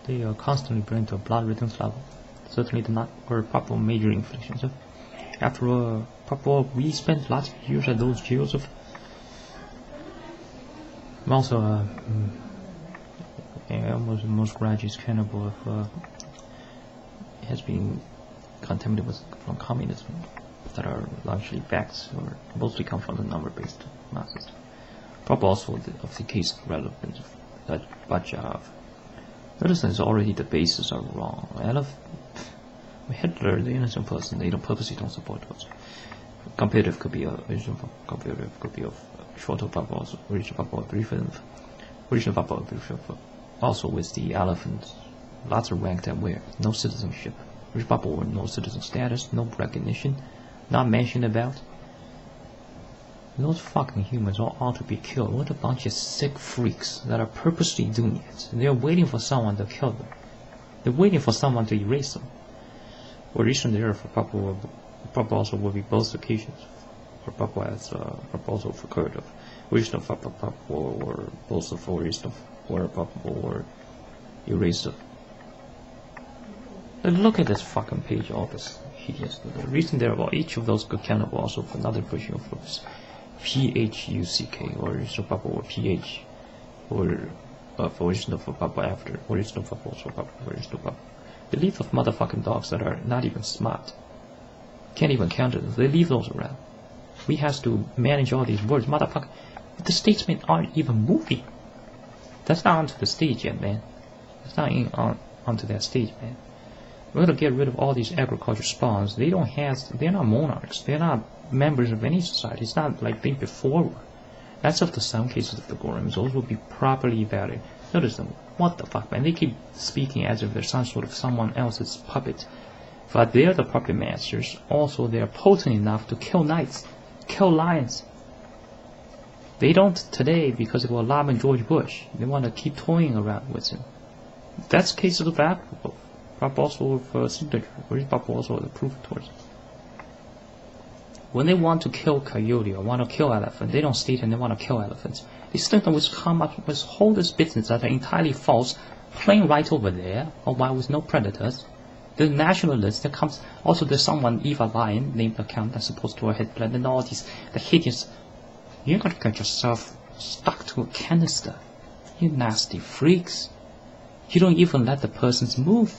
they constantly bring to a blood returns level. Certainly not for proper major inflictions. So after all, we spent lots of years at those jails of. Also, most graduates capable of has been contaminated from communism that are largely facts or mostly come from the number-based masses. Probably also of the case relevant, but notice that already the bases are wrong. Hitler, the innocent person, they purposely don't support those. Comparative could be comparative could be of shorter bubble, also original bubble brief, also with the elephants, lots of ranked and where no citizenship, rich bubble or no citizen status, no recognition, not mentioned about. Those fucking humans all ought to be killed. What a bunch of sick freaks that are purposely doing it. They're waiting for someone to kill them. They're waiting for someone to erase them. Origin there for proper also will be both occasions. For proper as also for occurred of origin of proper or both of origin of or probable or erased. Look at this fucking page, all this hideous. The reason there about each of those could count also for another version of this. PHUCK or original bubble or PH or for original for bubble after original bubble or bubble original bubble. They leave of motherfucking dogs that are not even smart. Can't even count it. They leave those around. We have to manage all these words. Motherfucker, the statesmen aren't even moving. That's not onto the stage yet, man. That's not onto that stage, man. We're gonna get rid of all these agriculture spawns. They're not monarchs. They're not members of any society. It's not like they before were. That's of the some cases of the golems. Those will be properly evaluated. Notice them. What the fuck, man? They keep speaking as if they're some sort of someone else's puppet. But they're the puppet masters. Also, they're potent enough to kill knights, kill lions. They don't today because of Obama and George Bush. They want to keep toying around with him. That's cases of applicable. Proper also for signature. Where is proper also the proof towards it? When they want to kill coyote or want to kill elephant, they don't state and they want to kill elephants. They still always come up with whole this business that are entirely false, plain right over there, or why with no predators. The nationalist that comes also there's someone evil lion named the count that's supposed to have blood and all these the hideous. You're gonna get yourself stuck to a canister. You nasty freaks. You don't even let the persons move.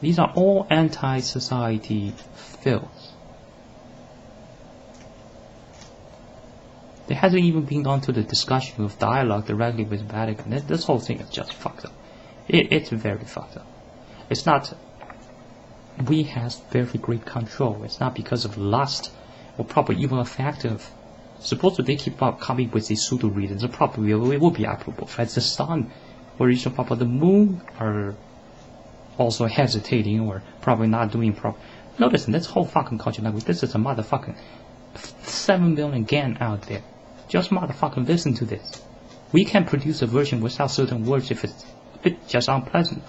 These are all anti-society filth. There hasn't even been gone to the discussion of dialogue directly with Vatican. This whole thing is just fucked up. It's very fucked up. It's not. We have very great control. It's not because of lust or probably even a factor of. Suppose that they keep up coming with these pseudo reasons, probably it will be applicable. As the sun or even probably the moon are also hesitating or probably not doing proper. Notice in this whole fucking culture language, this is a motherfucking 7 million gang out there. Just motherfucking listen to this. We can produce a version without certain words if it's a bit just unpleasant.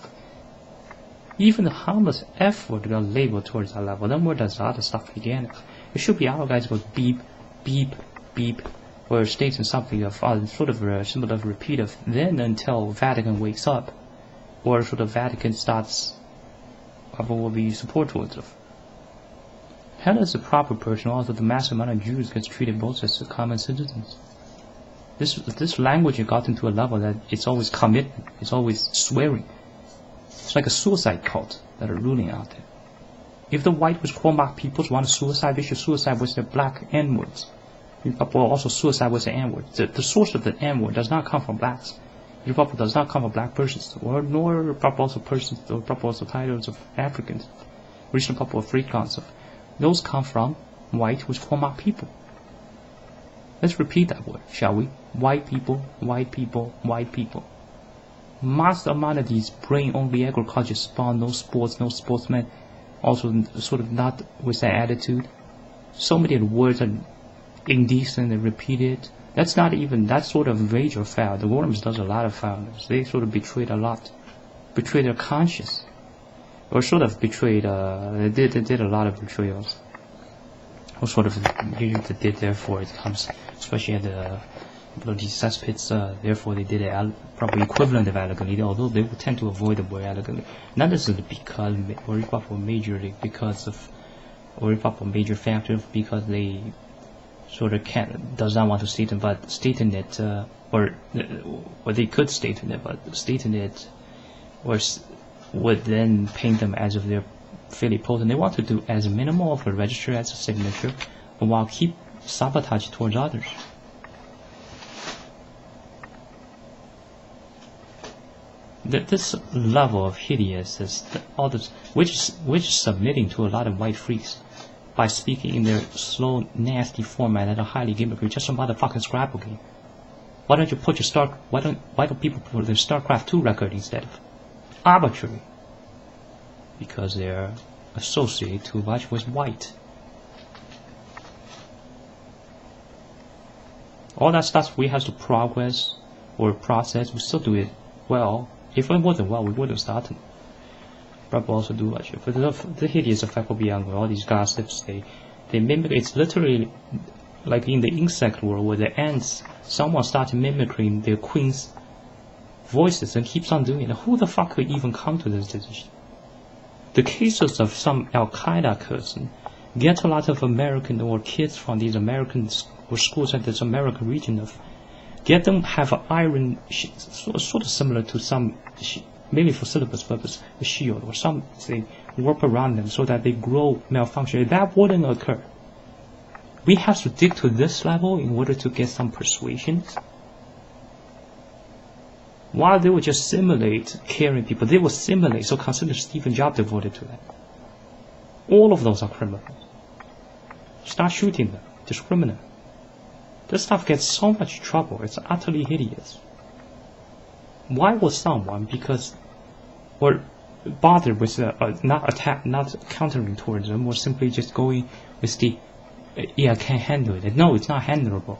Even the harmless F word got labeled towards that level. Then where does the other stuff begin? It should be our guys go beep, beep, beep, or stating something of sort of a similar repeat of then until Vatican wakes up, or sort of Vatican starts of what will be support towards it. How does the proper person, also the massive amount of Jews, gets treated both as common citizens? This language has gotten to a level that it's always commitment, it's always swearing. It's like a suicide cult that are ruling out there. If the white was Cormac peoples want to suicide, they should suicide with their black N-words. Or also suicide with the N-word. The source of the N-word does not come from blacks. It does not come from black persons, nor proper also persons, or proper also titles of Africans, original proper Afrikaans. Those come from white with Cormac people. Let's repeat that word, shall we? White people, white people, white people. Mass amount of these bring only agriculture spawn, no sports, no sportsmen, also sort of not with that attitude. So many words are indecent and repeated. That's not even that sort of rage or foul. The worms does a lot of foulness. They sort of betrayed a lot, betrayed their conscience, or sort of betrayed. They did a lot of betrayals. Or sort of usually did. Therefore, it comes, especially at the these cesspits, therefore they did a proper equivalent of elegantly, although they would tend to avoid the word elegantly. Not necessarily because, or proper majorly because of, or proper major factor because they sort of does not want to state it, but stating it, or they could state it, but stating it, would then paint them as if they're fairly potent. They want to do as minimal of a register as a signature, while keep sabotage towards others. This level of hideous is all this, which is submitting to a lot of white freaks by speaking in their slow, nasty format that are highly gimmicky, just a motherfucking Scrabble game. Why don't you put your why don't people put their StarCraft 2 record instead of arbitrary? Because they're associated too much with white. All that stuff we have to progress or process, we still do it well. If it wasn't well, we would have started. But also do much. But the hideous effect will be on all these gossips. They mimic. It's literally like in the insect world where the ants, someone started mimicking their queen's voices and keeps on doing it. Who the fuck could even come to this decision? The cases of some Al-Qaeda person get a lot of American or kids from these American or schools in this American region of get them have an iron sort of similar to some mainly for syllabus purpose a shield or some say warp around them so that they grow malfunction. That wouldn't occur. We have to dig to this level in order to get some persuasions. While they would just simulate caring people, they would simulate. So consider Stephen Jobs devoted to that. All of those are criminals. Start shooting them, discriminate. This stuff gets so much trouble. It's utterly hideous. Why would someone, because, or bother with not countering towards them, or simply just going with the, yeah, I can't handle it. No, it's not handleable.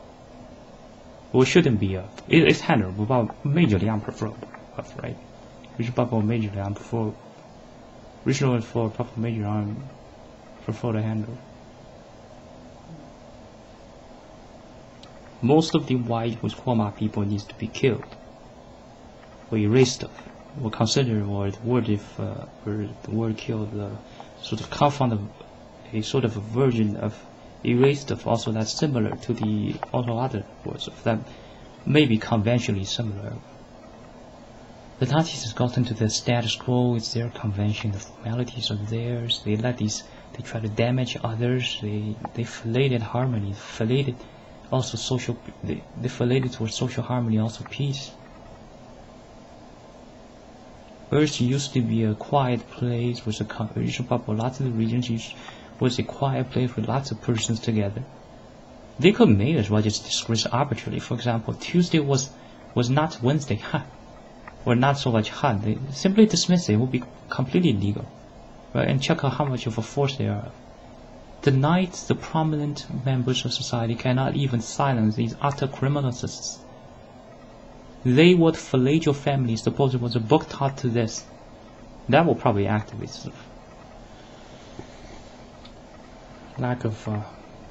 Or it shouldn't be. It's handleable, but majorly unpreferable, right? Rpoable majorly unpreferable. Original for proper major unpreferred to handle. Most of the white with Kwama people needs to be killed or erased or considered, or the word if or the word killed sort of come from a sort of a version of erased of also that's similar to the also other words of that may be conventionally similar. The Nazis has gotten to the status quo. It's their convention. The formalities are theirs. They try to damage others. They filleted harmony. Filleted also social. They filleted towards social harmony, also peace. Earth used to be a quiet place with a conversation bubble. Lots of the regions was a quiet place with lots of persons together. They could make as well just disgrace arbitrarily. For example, Tuesday was not Wednesday, or not so much They simply dismiss it. It would be completely legal, right? And check out how much of a force they are. The knights, the prominent members of society, cannot even silence these utter criminalists. They would fillet your family. Suppose it was a book taught to this. That will probably activate stuff. Lack of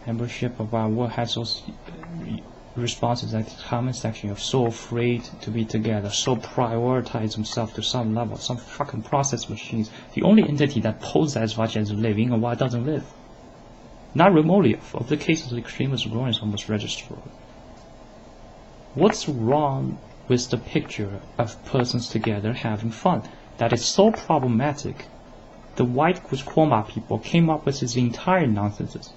membership about what has those responses at the comment section of so afraid to be together, so prioritize himself to some level, some fucking process machines. The only entity that poses as much as living and what doesn't live. Not remotely of the cases of extremism growing is almost registered. What's wrong with the picture of persons together having fun? That is so problematic. The white Kwama people came up with this entire nonsense.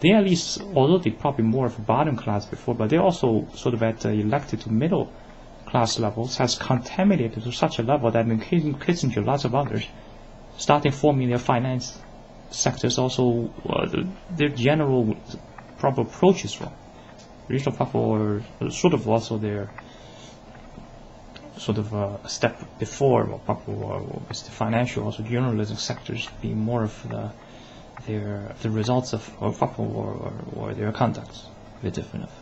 They at least, although they probably more of a bottom class before, but they also sort of at elected to middle class levels has contaminated to such a level that including Kissinger, lots of others, starting forming their finance sectors. Also, their general proper approach is wrong. Regional people or sort of also their sort of a step before or with the financial also journalism sectors being more of the results of or their conducts a bit different of.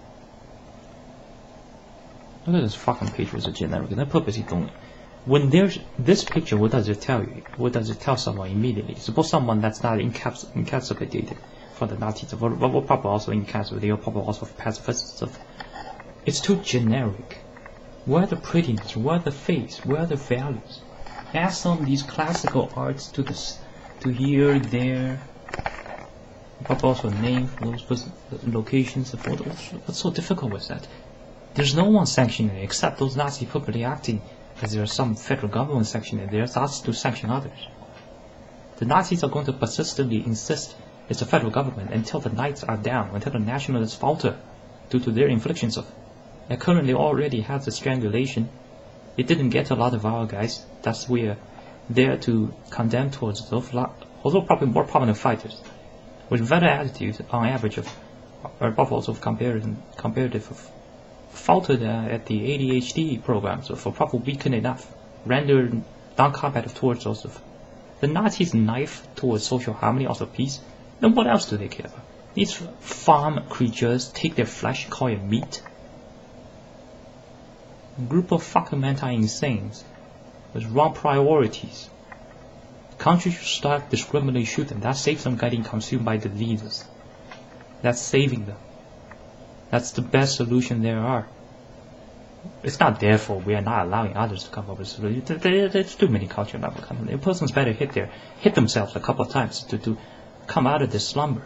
Look at this fucking page with a generic. The purpose is going. When there's this picture, what does it tell you? What does it tell someone immediately? Suppose someone that's not encapsulated for the Nazis, but probably also encapsulated, or probably also pacifists of It's too generic. Where are the prettiness? Where are the face? Where are the values? Add some of these classical arts to this, to here, there. But also name for those locations and photos. What's so difficult with that? There's no one sanctioning it except those Nazi publicly acting, because there's some federal government sanctioning it. There's us to sanction others. The Nazis are going to persistently insist it's the federal government until the knights are down, until the nationalists falter due to their inflictions of. And currently already has the strangulation. It didn't get a lot of our guys. That's we're there to condemn towards those, although probably more prominent fighters, with better attitude on average of, above also of comparative faltered at the ADHD programs for probably weakened enough, rendered non-combative towards those of the Nazis' knife towards social harmony, also peace. Then what else do they care about? These farm creatures take their flesh, call it meat. A group of fucking mentai'es with wrong priorities. Countries should start discriminating shooting. That saves them getting consumed by diseases. That's saving them. That's the best solution there are. It's not therefore we are not allowing others to come up with solutions. There's too many cultural level. A person's better hit themselves a couple of times to come out of this slumber.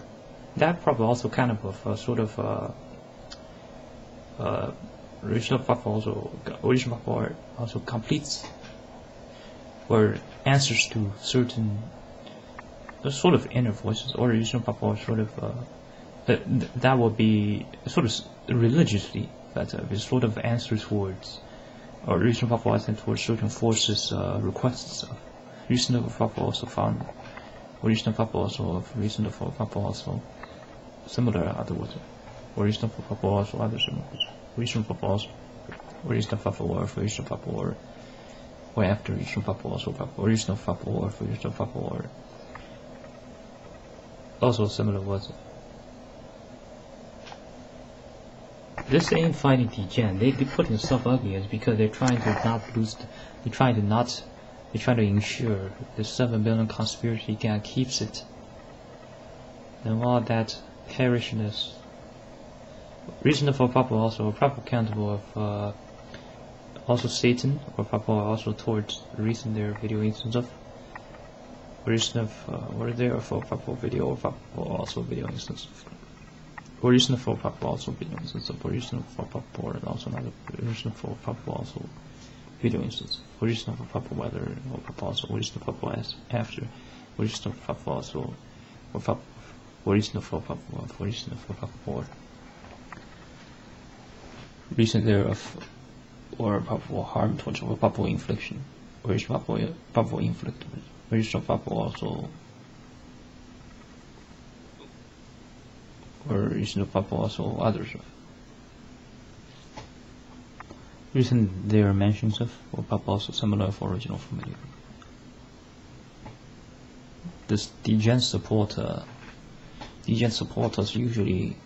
That probably also kind of a sort of original pop also completes or answers to certain sort of inner voices, or original pop sort of that will be sort of religiously, but it's sort of answer towards, or original pop answer towards certain forces requests of reasonable pop also found, original pop also of reasonable pop also similar other words, original pop also other symbols, reasonable pop also, original pop or original pop or after original pop also pop original pop or original pop or also similar words. This ain't fighting the gen. They put themselves ugly is because they're trying to not lose. They're trying to ensure the 7 billion conspiracy gang keeps it. And all that perishness. Reasonable probable also probably accountable of also Satan, or probably also towards the reason their video instance of reason of what there for probable video or probable also video instance of. Original for probable also video instance of original for probable and also another original for probable also video instance. Original for probable weather or probable also original for probable after original for probable also or original for probable original for probable reason thereof or probable harm towards or probable infliction. Original probable inflict original probable also or reasonable probable also others of. Reason there are mentions of or probable also similar for original familiar. This degen supporters usually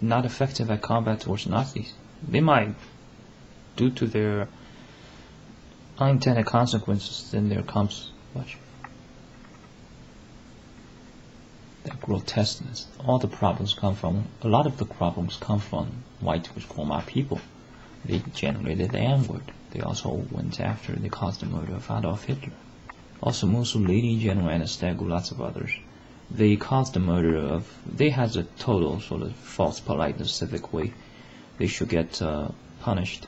not effective at combat towards Nazis. They might, due to their unintended consequences, then there comes much that grotesqueness. All the problems come from, a lot of the problems come from white Roma people. They generated the N-word. They also went after, they caused the murder of Adolf Hitler. Also Mussolini, General Anastasiou, lots of others. They caused the murder of, they had a total sort of false politeness civic way. They should get punished.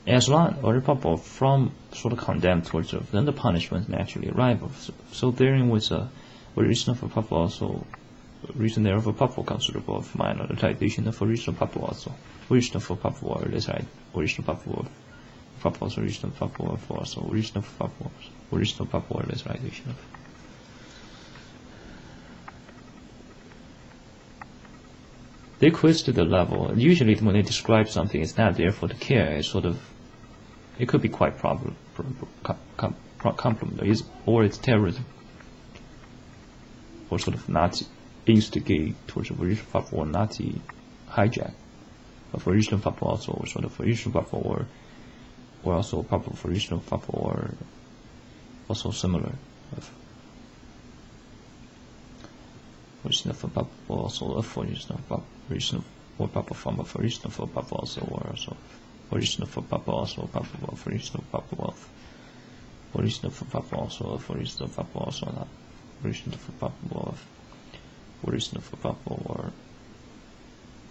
As long or people from sort of condemned towards it, then the punishment naturally arrives. So therein was a reason for purple also reason there for purple considerable of minor tradition of original purple also. Original for purple or this right original purple also original purple for also original purple or this tradition of. They quiz to the level. Usually when they describe something, it's not there for the care. It's sort of, it could be quite complementary, or it's terrorism, or sort of Nazi instigate towards original purple or Nazi hijack of original purple also, or sort of original purple or also purple for original purple or also similar of original purple also of original or proper form of original for proper also, or also original for proper also, proper of original proper wealth, original for proper also, of original proper also, not original for proper of original for proper. Or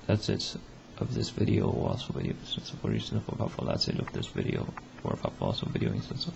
that's it of this video, or also video instance of original for proper. That's it of this video, or proper also video instance of